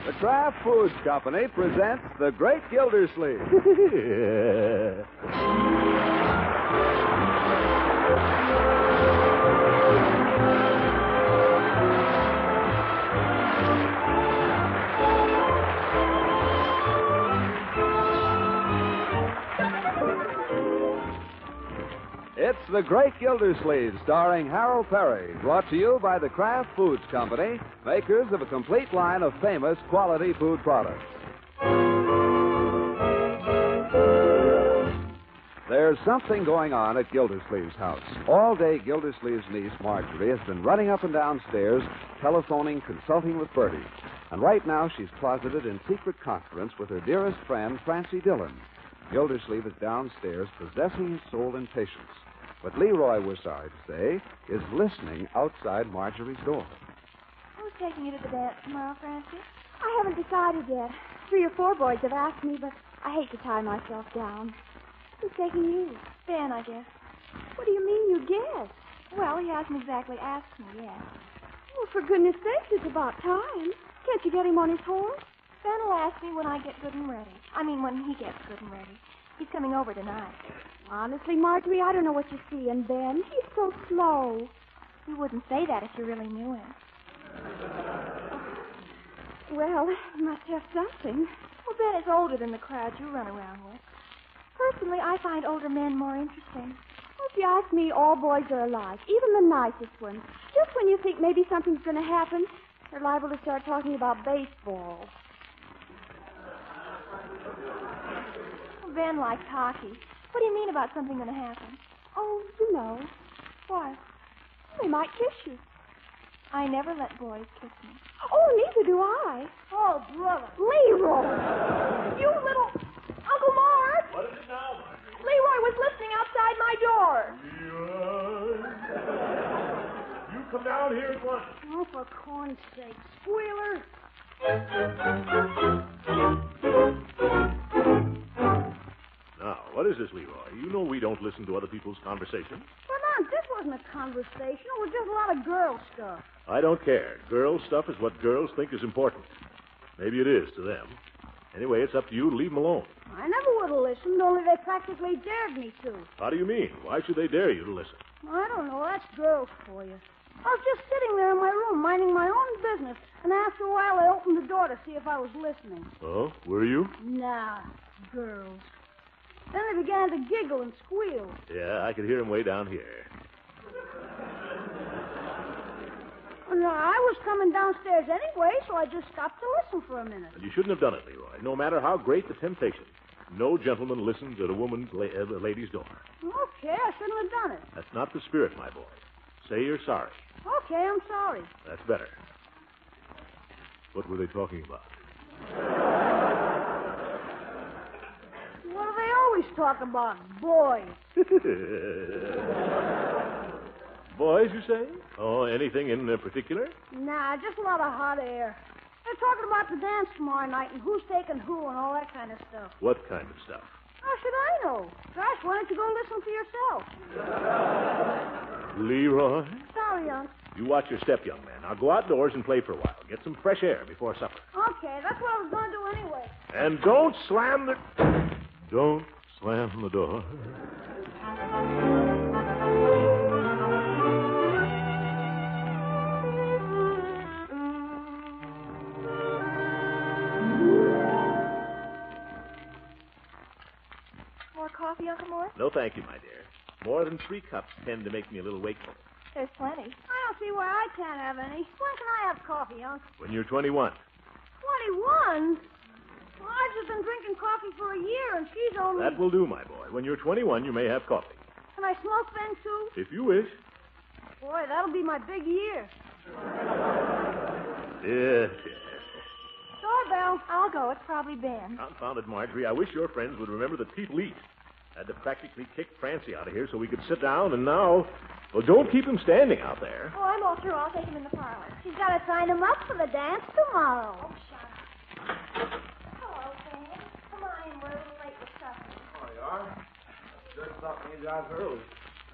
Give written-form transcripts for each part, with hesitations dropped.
The Kraft Foods Company presents The Great Gildersleeve. It's The Great Gildersleeve, starring Harold Perry, brought to you by the Kraft Foods Company, makers of a complete line of famous quality food products. There's something going on at Gildersleeve's house. All day, Gildersleeve's niece, Marjorie, has been running up and down stairs, telephoning, consulting with Bertie. And right now, she's closeted in secret conference with her dearest friend, Francie Dillon. Gildersleeve is downstairs, possessing his soul in patience. But Leroy, we're sorry to say, is listening outside Marjorie's door. Who's taking you to the dance tomorrow, Francie? I haven't decided yet. 3 or 4 boys have asked me, but I hate to tie myself down. Who's taking you? Ben, I guess. What do you mean you guess? Well, he hasn't exactly asked me yet. Well, for goodness sakes, it's about time. Can't you get him on his horse? Ben will ask me when I get good and ready. I mean, when he gets good and ready. He's coming over tonight. Honestly, Marjorie, I don't know what you see in Ben. He's so slow. You wouldn't say that if you really knew him. Well, he must have something. Well, Ben is older than the crowd you run around with. Personally, I find older men more interesting. Well, if you ask me, all boys are alike, even the nicest ones. Just when you think maybe something's going to happen, they're liable to start talking about baseball. Ben likes hockey. What do you mean about something going to happen? Oh, you know. What? They might kiss you. I never let boys kiss me. Oh, neither do I. Oh, brother. Leroy! You little... Uncle Mort! What is it now, Marjorie? Leroy was listening outside my door. Leroy! You come down here at once. Oh, for corn's sake, squealer. Now, what is this, Leroy? You know we don't listen to other people's conversations. But, Aunt, this wasn't a conversation. It was just a lot of girl stuff. I don't care. Girl stuff is what girls think is important. Maybe it is to them. Anyway, it's up to you to leave them alone. I never would have listened, only they practically dared me to. How do you mean? Why should they dare you to listen? I don't know. That's girls for you. I was just sitting there in my room, minding my own business, and after a while I opened the door to see if I was listening. Oh, were you? Nah, girls. Then they began to giggle and squeal. Yeah, I could hear them way down here. No, I was coming downstairs anyway, so I just stopped to listen for a minute. You shouldn't have done it, Leroy. No matter how great the temptation, no gentleman listens at a lady's door. Okay, I shouldn't have done it. That's not the spirit, my boy. Say you're sorry. Okay, I'm sorry. That's better. What were they talking about? What do they always talk about? Boys. Boys, you say? Oh, anything in particular? Nah, just a lot of hot air. They're talking about the dance tomorrow night and who's taking who and all that kind of stuff. What kind of stuff? How should I know? Gosh, why don't you go listen for yourself? Leroy? Sorry, Unc. You watch your step, young man. Now go outdoors and play for a while. Get some fresh air before supper. Okay, that's what I was going to do anyway. And don't slam the door. More coffee, Uncle Mort? No, thank you, my dear. More than 3 cups tend to make me a little wakeful. There's plenty. I don't see why I can't have any. When can I have coffee, Unc? When you're 21. 21? Well, I've just been drinking coffee for a year, and she's only... That will do, my boy. When you're 21, you may have coffee. Can I smoke then, too? If you wish. Boy, that'll be my big year. Yes. Doorbell. I'll go. It's probably Ben. Confounded Marjorie. I wish your friends would remember that people eat. I had to practically kick Francie out of here so we could sit down, and now... Well, don't keep him standing out there. Oh, I'm all through. I'll take him in the parlor. She's got to sign him up for the dance tomorrow. Oh, shut up. Hello, Ben. Come on in. We're a little late with supper. Oh, you are? Just thought you guys early.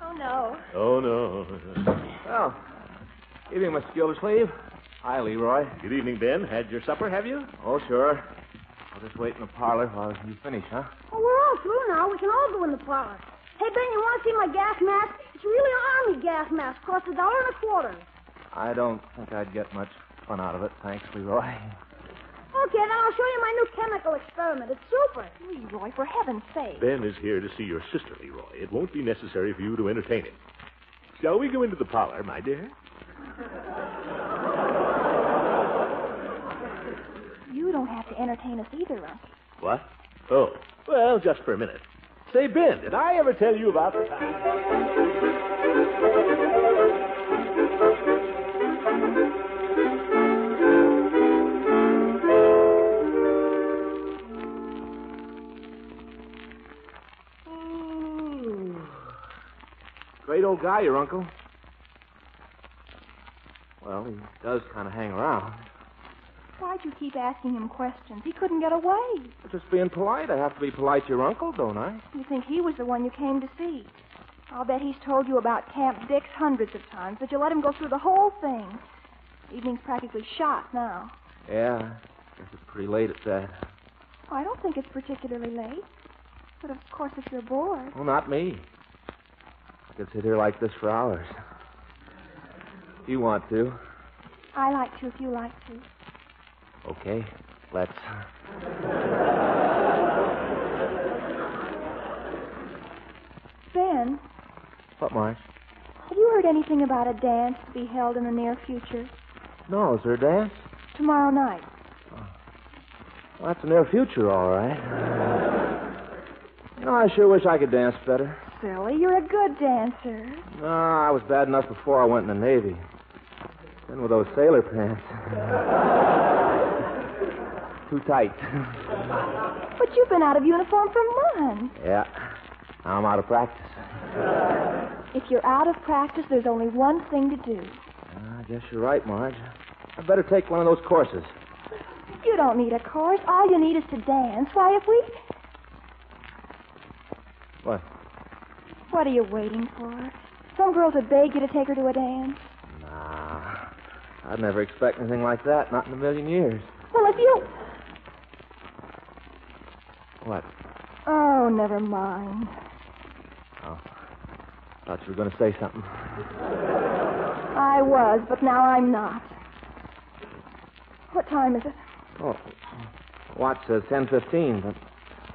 Oh, no. Oh, no. Well, evening, Mr. Gildersleeve. Hi, Leroy. Good evening, Ben. Had your supper, have you? Oh, sure. I'll just wait in the parlor while you finish, huh? Oh, we're all through now. We can all go in the parlor. Hey, Ben, you want to see my gas mask? It's really an army gas mask. Costs $1.25. I don't think I'd get much fun out of it. Thanks, Leroy. Okay, then I'll show you my new chemical experiment. It's super. Leroy, for heaven's sake. Ben is here to see your sister, Leroy. It won't be necessary for you to entertain him. Shall we go into the parlor, my dear? You don't have to entertain us either, Uncle. What? Oh, well, just for a minute. Say, Ben, did I ever tell you about the time? Great old guy, your uncle. Well, he does kind of hang around. Why'd you keep asking him questions? He couldn't get away. Just being polite. I have to be polite to your uncle, don't I? You think he was the one you came to see. I'll bet he's told you about Camp Dix hundreds of times, but you let him go through the whole thing. Evening's practically shot now. Yeah, I guess it's pretty late at that. I don't think it's particularly late. But, of course, if you're bored. Well, not me. I could sit here like this for hours. If you want to. I like to if you like to. Okay, let's. Ben, What, Marge? have you heard anything about a dance to be held in the near future? No, is there a dance? Tomorrow night. Well, that's the near future, all right. You know, I sure wish I could dance better. Silly, you're a good dancer. No, I was bad enough before I went in the Navy. Then with those sailor pants. Too tight. But you've been out of uniform for months. Yeah, now I'm out of practice. If you're out of practice, there's only one thing to do. I guess you're right, Marge. I'd better take one of those courses. You don't need a course. All you need is to dance. Why, if we... What? What are you waiting for? Some girls would beg you to take her to a dance. Nah, I'd never expect anything like that, not in a million years. Well, if you... What? Oh, never mind. Oh, thought you were going to say something. I was, but now I'm not. What time is it? Oh, watch says 10:15, but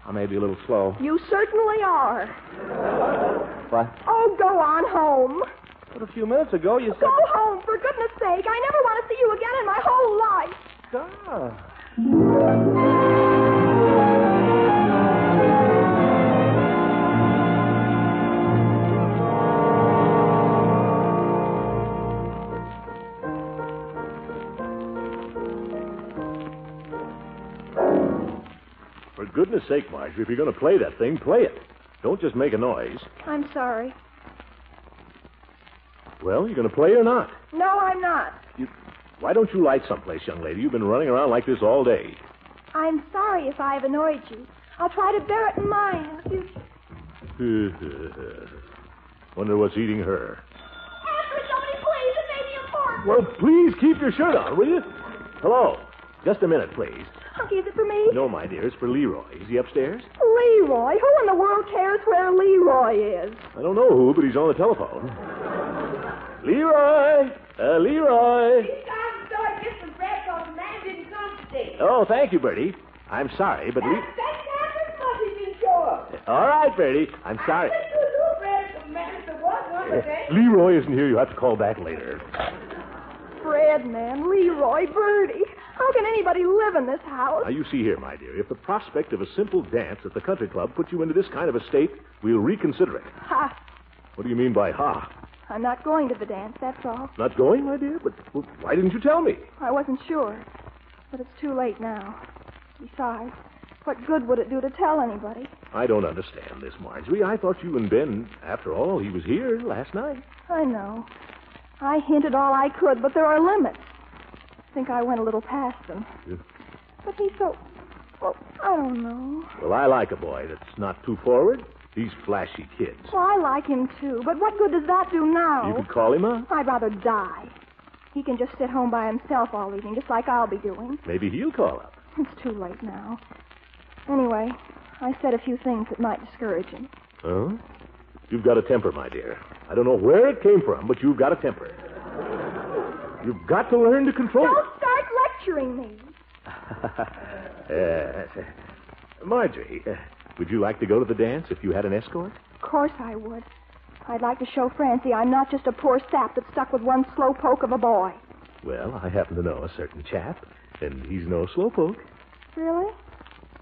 I may be a little slow. You certainly are. What? Oh, go on home. But a few minutes ago you said... Go home, for goodness sake. I never want to see you again in my whole life. For goodness sake, Marjorie, if you're going to play that thing, play it. Don't just make a noise. I'm sorry. Well, you going to play or not? No, I'm not. Why don't you light someplace, young lady? You've been running around like this all day. I'm sorry if I've annoyed you. I'll try to bear it in mind in the future. Wonder what's eating her. Answer somebody, please. It may be important. Well, please keep your shirt on, will you? Hello. Just a minute, please. Okay, is it for me? No, my dear, it's for Leroy. Is he upstairs? Leroy? Who in the world cares where Leroy is? I don't know who, but he's on the telephone. Leroy! Leroy! It's time to start getting some bread because the man didn't come today. Oh, thank you, Bertie. I'm sorry, but... That Captain Fuzzy didn't show up. All right, Bertie. I'm sorry. I think the bread from man there was one today. Leroy isn't here. You have to call back later. Fred, man, Leroy, Bertie. How can anybody live in this house? Now, you see here, my dear, if the prospect of a simple dance at the country club puts you into this kind of a state, we'll reconsider it. Ha! What do you mean by ha? I'm not going to the dance, that's all. Not going, my dear? But well, why didn't you tell me? I wasn't sure. But it's too late now. Besides, what good would it do to tell anybody? I don't understand this, Marjorie. I thought you and Ben, after all, he was here last night. I know. I hinted all I could, but there are limits. I think I went a little past them. Yeah. But he's so... Well, I don't know. Well, I like a boy that's not too forward. These flashy kids. Well, I like him, too. But what good does that do now? You could call him up. I'd rather die. He can just sit home by himself all evening, just like I'll be doing. Maybe he'll call up. It's too late now. Anyway, I said a few things that might discourage him. Oh? You've got a temper, my dear. I don't know where it came from, but you've got a temper. You've got to learn to control it. Don't start lecturing me. Marjorie, would you like to go to the dance if you had an escort? Of course I would. I'd like to show Francie I'm not just a poor sap that's stuck with one slow poke of a boy. Well, I happen to know a certain chap, and he's no slowpoke. Really?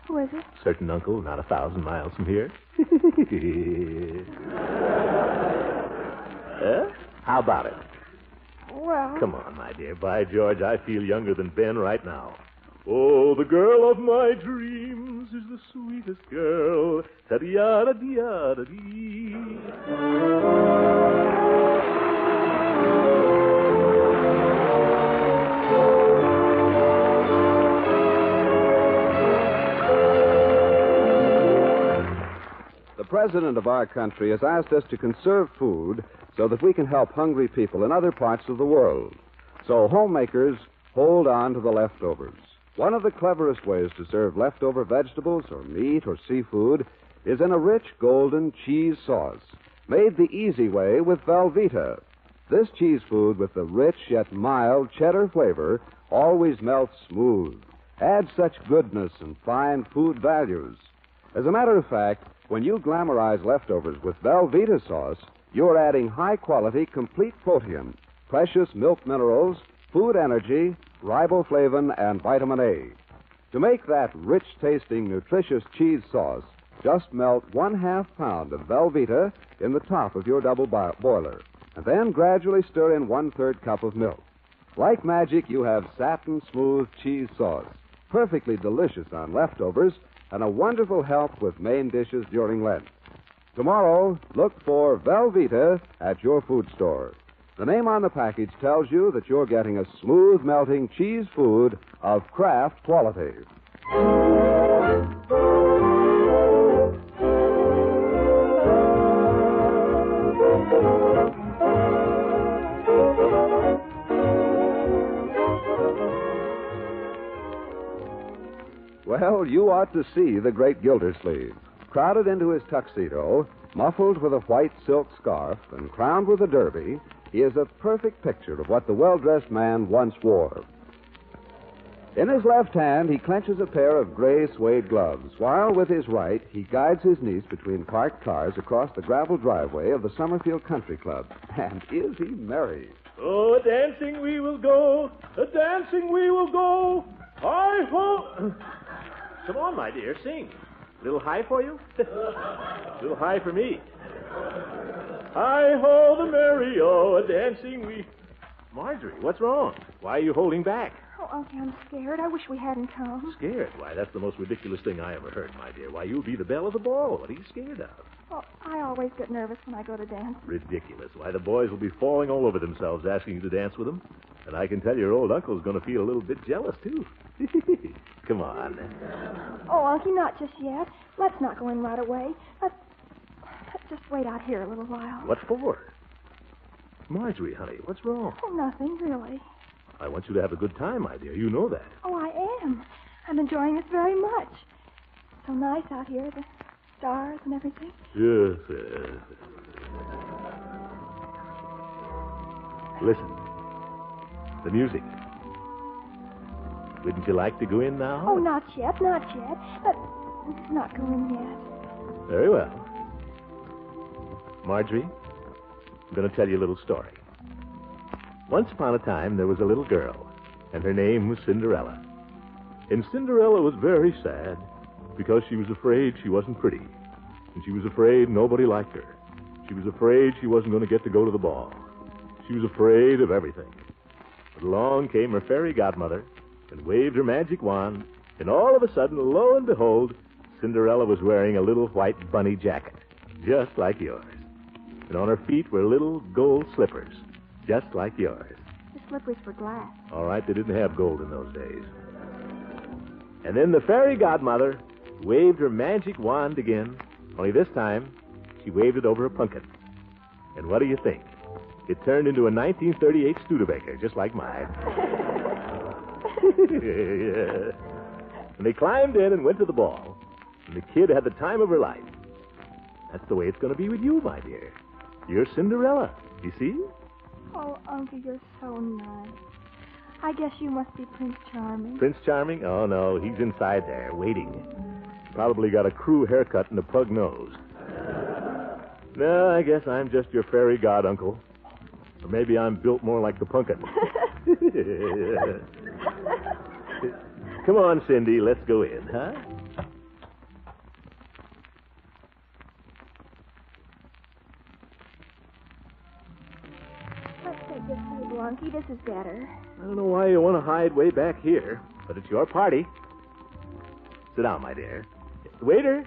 Who is it? Certain uncle, not 1,000 miles from here. How about it? Well... Come on, my dear. By George, I feel younger than Ben right now. Oh, the girl of my dreams is the sweetest girl. Ta-di-ya-da-di-ya-da-dee. The president of our country has asked us to conserve food so that we can help hungry people in other parts of the world. So, homemakers, hold on to the leftovers. One of the cleverest ways to serve leftover vegetables or meat or seafood is in a rich golden cheese sauce, made the easy way with Velveeta. This cheese food with the rich yet mild cheddar flavor always melts smooth, adds such goodness and fine food values. As a matter of fact, when you glamorize leftovers with Velveeta sauce, you're adding high-quality, complete protein, precious milk minerals, food energy, riboflavin, and vitamin A. To make that rich-tasting, nutritious cheese sauce, just melt 1/2 pound of Velveeta in the top of your double boiler, and then gradually stir in 1/3 cup of milk. Like magic, you have satin-smooth cheese sauce, perfectly delicious on leftovers, and a wonderful help with main dishes during Lent. Tomorrow, look for Velveeta at your food store. The name on the package tells you that you're getting a smooth-melting cheese food of Kraft quality. Well, you ought to see the great Gildersleeve. Crowded into his tuxedo, muffled with a white silk scarf, and crowned with a derby, he is a perfect picture of what the well-dressed man once wore. In his left hand, he clenches a pair of gray suede gloves, while with his right, he guides his niece between parked cars across the gravel driveway of the Summerfield Country Club. And is he merry? Oh, a-dancing we will go, a-dancing we will go, hi-ho. Come on, my dear, sing. A little high for you? A little high for me. Hi-ho, the merry-o, a-dancing we... Marjorie, what's wrong? Why are you holding back? Oh, Uncle, I'm scared. I wish we hadn't come. Scared? Why, that's the most ridiculous thing I ever heard, my dear. Why, you'll be the belle of the ball. What are you scared of? Well, I always get nervous when I go to dance. Ridiculous. Why, the boys will be falling all over themselves asking you to dance with them. And I can tell your old uncle's going to feel a little bit jealous, too. Come on. Oh, Uncle, not just yet. Let's not go in right away. Let's just wait out here a little while. What for? Marjorie, honey, what's wrong? Oh, nothing, really. I want you to have a good time, my dear. You know that. Oh, I am. I'm enjoying this very much. It's so nice out here, the stars and everything. Yes, yes. Listen. The music. Wouldn't you like to go in now? Oh, not yet, not yet. Not going yet. Very well. Marjorie, I'm going to tell you a little story. Once upon a time, there was a little girl, and her name was Cinderella. And Cinderella was very sad because she was afraid she wasn't pretty. And she was afraid nobody liked her. She was afraid she wasn't going to get to go to the ball. She was afraid of everything. But along came her fairy godmother and waved her magic wand, and all of a sudden, lo and behold, Cinderella was wearing a little white bunny jacket, just like yours. And on her feet were little gold slippers, just like yours. The slippers for glass. All right, they didn't have gold in those days. And then the fairy godmother waved her magic wand again, only this time she waved it over a pumpkin. And what do you think? It turned into a 1938 Studebaker, just like mine. Yeah. And they climbed in and went to the ball. And the kid had the time of her life. That's the way it's going to be with you, my dear. You're Cinderella. You see? Oh, Uncle, you're so nice. I guess you must be Prince Charming. Prince Charming? Oh, no. He's inside there, waiting. Probably got a crew haircut and a pug nose. No, I guess I'm just your fairy god uncle. Or maybe I'm built more like the pumpkin. Come on, Cindy. Let's go in, huh? Let's take this table, Unky. This is better. I don't know why you want to hide way back here, but it's your party. Sit down, my dear. Waiter,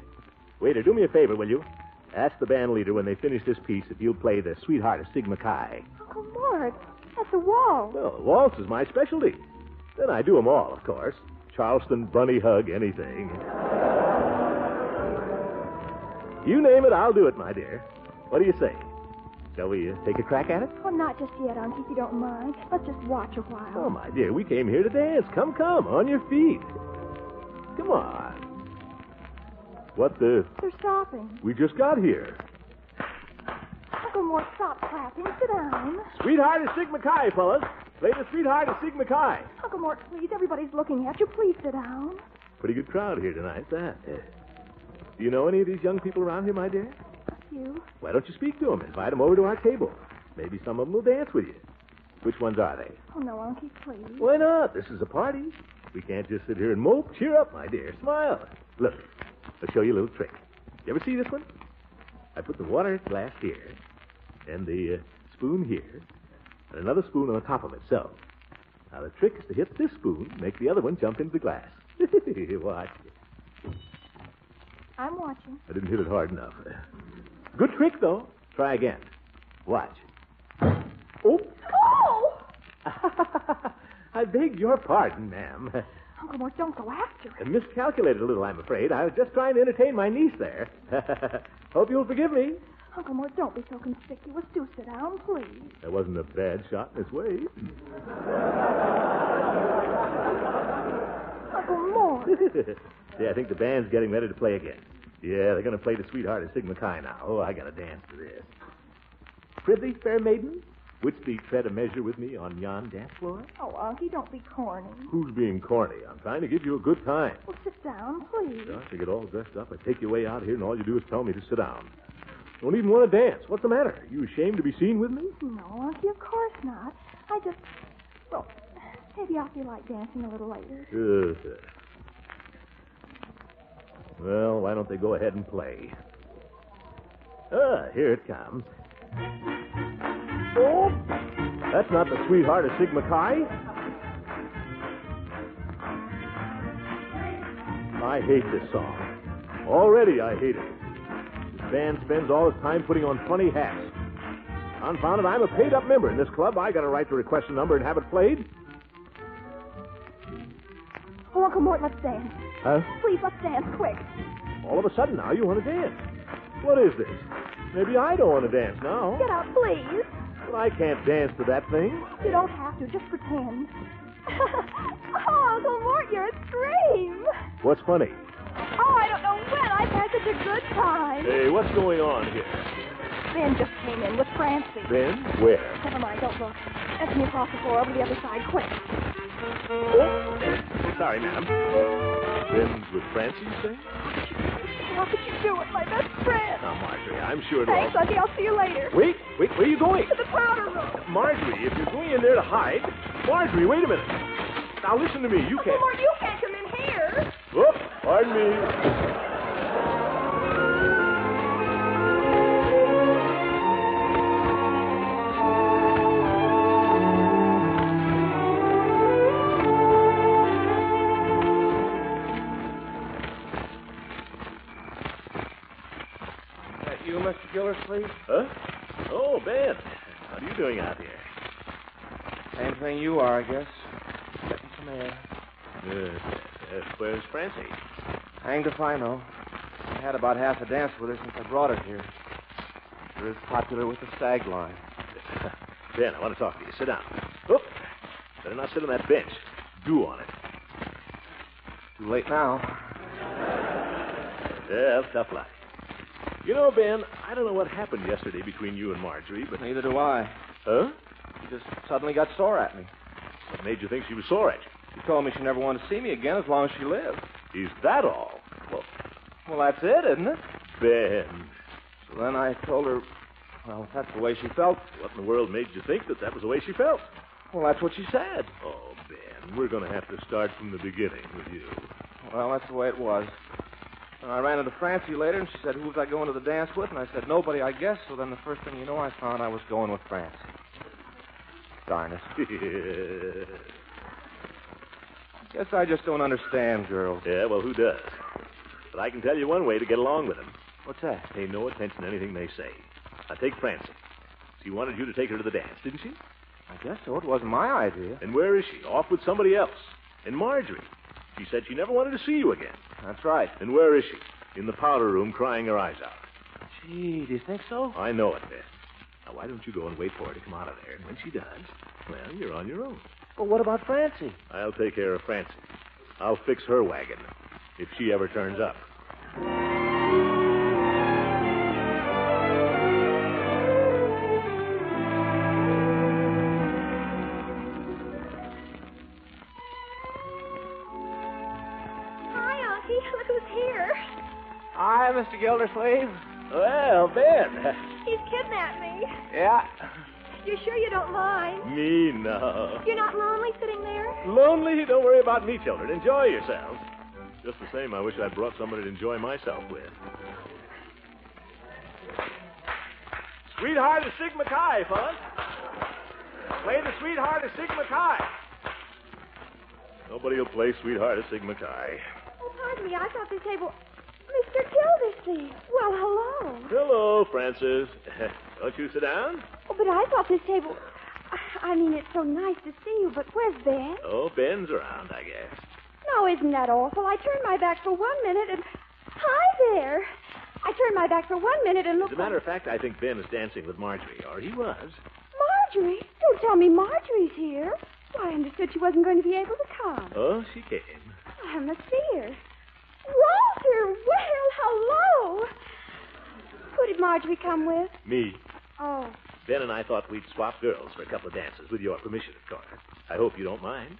do me a favor, will you? Ask the band leader when they finish this piece if you'll play the Sweetheart of Sigma Chi. Uncle Mort, that's a waltz. Well, waltz is my specialty. Then I do them all, of course. Charleston, bunny hug, anything. You name it, I'll do it, my dear. What do you say? Shall we take a crack at it? Well, not just yet, Unky, if you don't mind. Let's just watch a while. Oh, my dear, we came here to dance. Come, on your feet. Come on. What the? They're stopping. We just got here. Uncle Mort, stop clapping. Sit down. Sweetheart of Sigma Chi, fellas. Play the Sweetheart of Sigma Chi. Uncle Mort, please. Everybody's looking at you. Please sit down. Pretty good crowd here tonight, that. Do you know any of these young people around here, my dear? You? Why don't you speak to them? Invite them over to our table. Maybe some of them will dance with you. Which ones are they? Oh, no, Unky, please. Why not? This is a party. We can't just sit here and mope. Cheer up, my dear. Smile. Look, I'll show you a little trick. You ever see this one? I put the water glass here, and the spoon here, and another spoon on the top of it. So, now the trick is to hit this spoon, make the other one jump into the glass. Watch. I'm watching. I didn't hit it hard enough. Good trick, though. Try again. Watch. Oh! Oh! I beg your pardon, ma'am. Uncle Mort, don't go after it. I miscalculated a little, I'm afraid. I was just trying to entertain my niece there. Hope you'll forgive me. Uncle Mort, don't be so conspicuous. Do sit down, please. That wasn't a bad shot in its way. Uncle Mort. Yeah, I think the band's getting ready to play again. Yeah, they're going to play the Sweetheart of Sigma Chi now. Oh, I got to dance to this. Prithee, fair maiden, wouldst thee tread a measure with me on yon dance floor? Oh, Unky, don't be corny. Who's being corny? I'm trying to give you a good time. Well, sit down, please. So I get all dressed up. I take you way out here, and all you do is tell me to sit down. Don't even want to dance. What's the matter? Are you ashamed to be seen with me? No, Unky, of course not. Well, maybe I'll feel like dancing a little later. Well, why don't they go ahead and play? Here it comes. Oh! That's not the Sweetheart of Sigma Chi. I hate this song. Already I hate it. This band spends all its time putting on funny hats. Confound it, I'm a paid-up member in this club. I got a right to request a number and have it played. Oh, Uncle Mort, let's dance. Huh? Please, let's dance, quick. All of a sudden now you want to dance. What is this? Maybe I don't want to dance now. Get out, please. But I can't dance to that thing. You don't have to. Just pretend. Oh, Uncle Mort, you're a scream. What's funny? Oh, I don't know when. I've had such a good time. Hey, what's going on here? Ben just came in with Francie. Ben? Where? Never mind, don't look. That's me across the floor over the other side, quick. Oh. Sorry, ma'am. Ben with Francie, you say? How could you do it, my best friend? Now, Marjorie, I'm sure it'll... Thanks, Unky. I'll see you later. Wait, where are you going? To the powder room. Marjorie, if you're going in there to hide... Marjorie, wait a minute. Now, listen to me. You Uncle can't... Mort, you can't come in here. Whoop, pardon me. You, Mr. Gildersleeve? Huh? Oh, Ben. How are you doing out here? Same thing you are, I guess. Getting some air. Where's Francie? Hanged if I know. I had about half a dance with her since I brought her here. She's as popular with the stag line. Ben, I want to talk to you. Sit down. Oop. Better not sit on that bench. Dew on it. Too late now. Yeah, tough luck. You know, Ben, I don't know what happened yesterday between you and Marjorie, but... Neither do I. Huh? She just suddenly got sore at me. What made you think she was sore at you? She told me she never wanted to see me again as long as she lived. Is that all? Well, that's it, isn't it? Ben. So then I told her, well, if that's the way she felt. What in the world made you think that was the way she felt? Well, that's what she said. Oh, Ben, we're going to have to start from the beginning with you. Well, that's the way it was. And I ran into Francie later, and she said, who was I going to the dance with? And I said, nobody, I guess. So then the first thing you know, I found I was going with Francie. Darn it. Guess I just don't understand girls. Yeah, well, who does? But I can tell you one way to get along with them. What's that? Pay no attention to anything they say. Now, take Francie. She wanted you to take her to the dance, didn't she? I guess so. It wasn't my idea. And where is she? Off with somebody else. And Marjorie. She said she never wanted to see you again. That's right. And where is she? In the powder room, crying her eyes out. Gee, do you think so? I know it, Ben. Now, why don't you go and wait for her to come out of there? And when she does, well, you're on your own. Well, what about Francie? I'll take care of Francie. I'll fix her wagon if she ever turns up. Look who's here. Hi, Mr. Gildersleeve. Well, Ben. He's kidnapped me. Yeah. You're sure you don't mind? Me, no. You're not lonely sitting there? Lonely? Don't worry about me, children. Enjoy yourselves. Just the same, I wish I'd brought somebody to enjoy myself with. Sweetheart of Sigma Chi, fellas. Play the Sweetheart of Sigma Chi. Nobody will play Sweetheart of Sigma Chi. Oh, pardon me. I thought this table... Mr. Gildersleeve. Well, hello. Hello, Francis. Don't you sit down? Oh, but I thought this table... I mean, it's so nice to see you, but where's Ben? Oh, Ben's around, I guess. No, isn't that awful? I turned my back for 1 minute and... Hi there. I turned my back for 1 minute and looked... As a matter of fact, I think Ben is dancing with Marjorie, or he was. Marjorie? Don't tell me Marjorie's here. Why, I understood she wasn't going to be able to come. Oh, she came. I must see her. Walter! Well, hello! Who did Marjorie come with? Me. Oh. Ben and I thought we'd swap girls for a couple of dances, with your permission, of course. I hope you don't mind.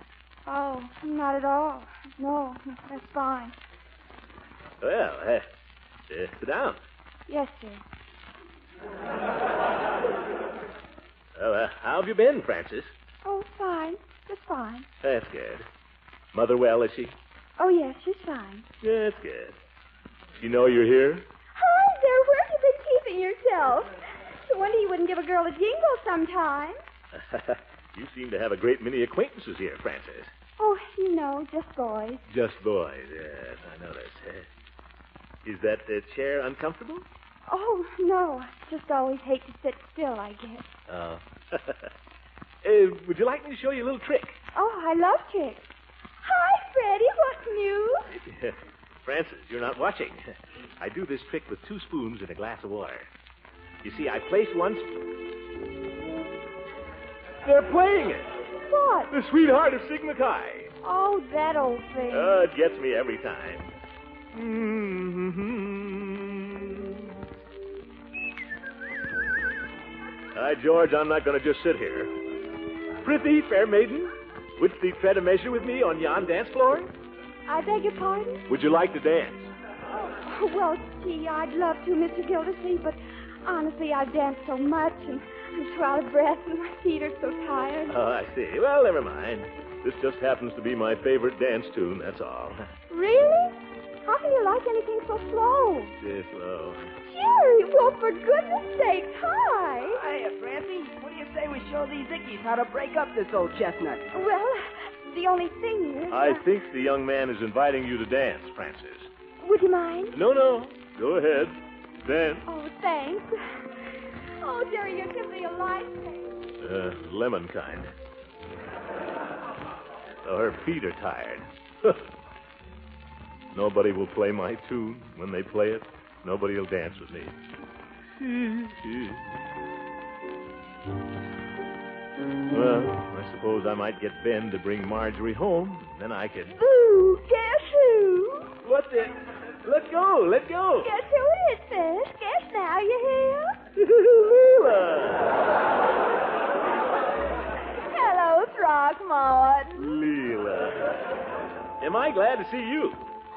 Oh, not at all. No, that's fine. Well, sit down. Yes, sir. Well, how have you been, Francis? Oh, fine. Just fine. That's good. Mother well, is she? Oh, yes, she's fine. That's good. You know you're here? Hi there. Where have you been keeping yourself? No wonder you wouldn't give a girl a jingle sometime. You seem to have a great many acquaintances here, Francis. Oh, you know, just boys. Just boys, yes, I noticed. Is that chair uncomfortable? Oh, no. I just always hate to sit still, I guess. Oh. Would you like me to show you a little trick? Oh, I love tricks. Hi, Freddie. What's new? Francis, you're not watching. I do this trick with 2 spoons in a glass of water. You see, I place one... They're playing it. What? The Sweetheart of Sigma Chi. Oh, that old thing. It gets me every time. Hi, George, I'm not going to just sit here. Prithee, fair maiden, wouldst thee tread a measure with me on yon dance floor? I beg your pardon? Would you like to dance? Oh, well, gee, I'd love to, Mr. Gildersleeve, but honestly, I've danced so much, and I'm so out of breath, and my feet are so tired. Oh, I see. Well, never mind. This just happens to be my favorite dance tune, that's all. Really? How can you like anything so slow? Yes, slow. Jerry, well, for goodness sakes, hi. Hiya, Francie. What do you say we show these Ickies how to break up this old chestnut? Well, the only thing is... I think the young man is inviting you to dance, Francis. Would you mind? No. Go ahead. Dance. Oh, thanks. Oh, Jerry, you're simply a lifesaver. Lemon kind. Oh, her feet are tired. Nobody will play my tune. When they play it, nobody will dance with me. Well, I suppose I might get Ben to bring Marjorie home. Then I could... Boo, guess who? What the... Let go, let go. Guess who it is, Fish? Guess now, you hear? Leela. Hello, Throckmorton. Leela. Am I glad to see you?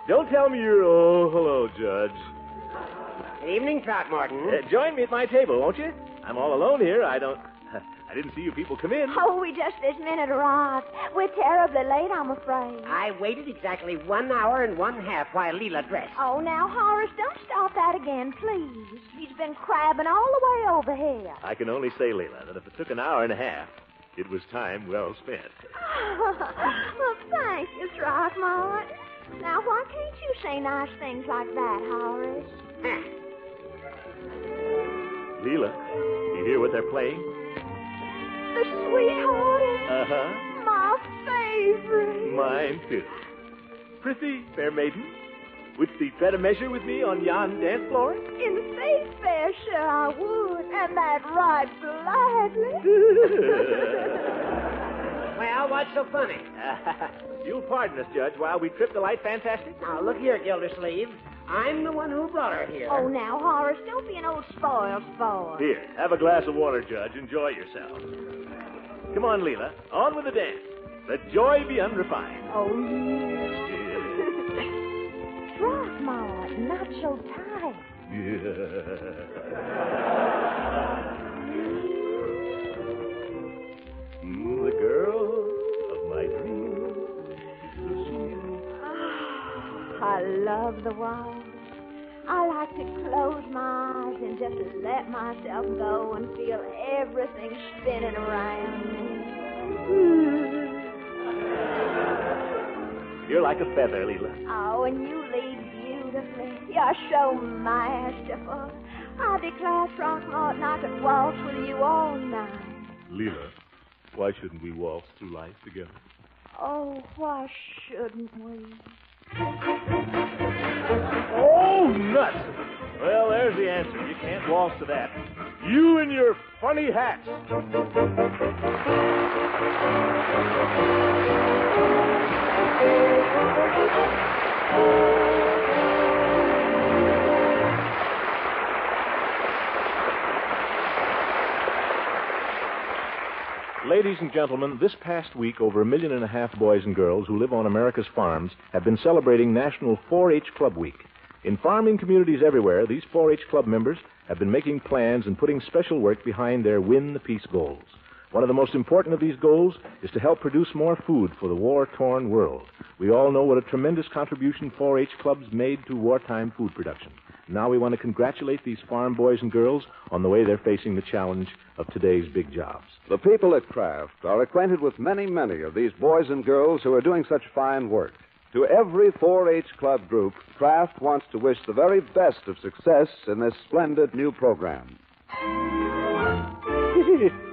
Don't tell me you're... Oh, hello, Judge. Good evening, Throckmorton. Join me at my table, won't you? I'm all alone here. I didn't see you people come in. Oh, we just this minute arrived. We're terribly late, I'm afraid. I waited exactly 1 hour and 1/2 while Leela dressed. Oh, now, Horace, don't start that again, please. He's been crabbing all the way over here. I can only say, Leila, that if it took 1 hour and a half, it was time well spent. Well, thank you, Throckmorton. Now, why can't you say nice things like that, Horace? Leila, you hear what they're playing? The Sweetheart. Uh-huh. My favorite. Mine, too. Prithee, fair maiden, wouldst thee tread a measure with me on yon dance floor? In faith, fair sir, I would, and that right gladly. Well, what's so funny? You'll pardon us, Judge, while we trip the light fantastic? Now, look here, Gildersleeve. I'm the one who brought her here. Oh, now, Horace, don't be an old spoiled boy. Here, have a glass of water, Judge. Enjoy yourself. Come on, Leela. On with the dance. Let joy be unrefined. Oh, yeah. Throckmorton, not so tight. The girl of my dreams is Lucille. I love the waltz. I like to close my eyes and just let myself go and feel everything spinning around me. You're like a feather, Leela. Oh, and you lead beautifully. You're so masterful. I declare, Throckmorton, I could waltz with you all night. Leela, why shouldn't we waltz through life together? Oh, why shouldn't we? Oh, nuts! Well, there's the answer. You can't waltz to that. You and your funny hat. Ladies and gentlemen, this past week, over 1.5 million boys and girls who live on America's farms have been celebrating National 4-H Club Week. In farming communities everywhere, these 4-H club members have been making plans and putting special work behind their Win the Peace goals. One of the most important of these goals is to help produce more food for the war-torn world. We all know what a tremendous contribution 4-H clubs made to wartime food production. Now we want to congratulate these farm boys and girls on the way they're facing the challenge of today's big jobs. The people at Kraft are acquainted with many, many of these boys and girls who are doing such fine work. To every 4-H club group, Kraft wants to wish the very best of success in this splendid new program.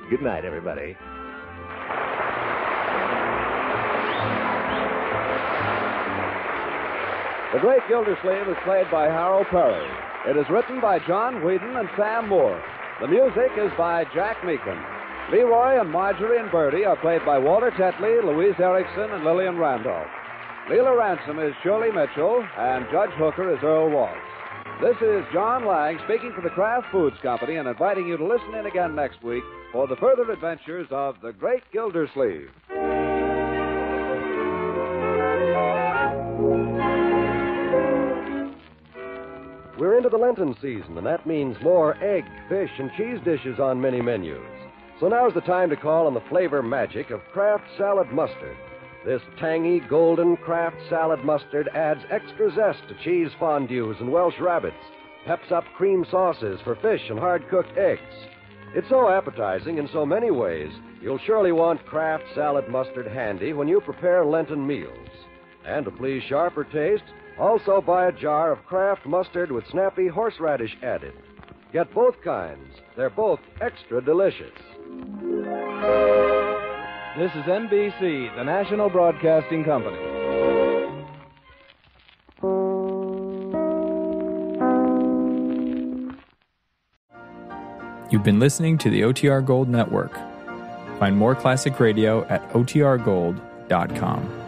Good night, everybody. The Great Gildersleeve is played by Harold Perry. It is written by John Whedon and Sam Moore. The music is by Jack Meakin. Leroy and Marjorie and Bertie are played by Walter Tetley, Louise Erickson, and Lillian Randolph. Leela Ransom is Shirley Mitchell, and Judge Hooker is Earl Waltz. This is John Lang speaking for the Kraft Foods Company and inviting you to listen in again next week for the further adventures of the Great Gildersleeve. We're into the Lenten season, and that means more egg, fish, and cheese dishes on many menus. So now's the time to call on the flavor magic of Kraft Salad Mustard. This tangy, golden Kraft Salad Mustard adds extra zest to cheese fondues and Welsh rabbits, peps up cream sauces for fish and hard-cooked eggs. It's so appetizing in so many ways, you'll surely want Kraft Salad Mustard handy when you prepare Lenten meals. And to please sharper taste, also buy a jar of Kraft mustard with snappy horseradish added. Get both kinds. They're both extra delicious. This is NBC, the National Broadcasting Company. You've been listening to the OTR Gold Network. Find more classic radio at otrgold.com.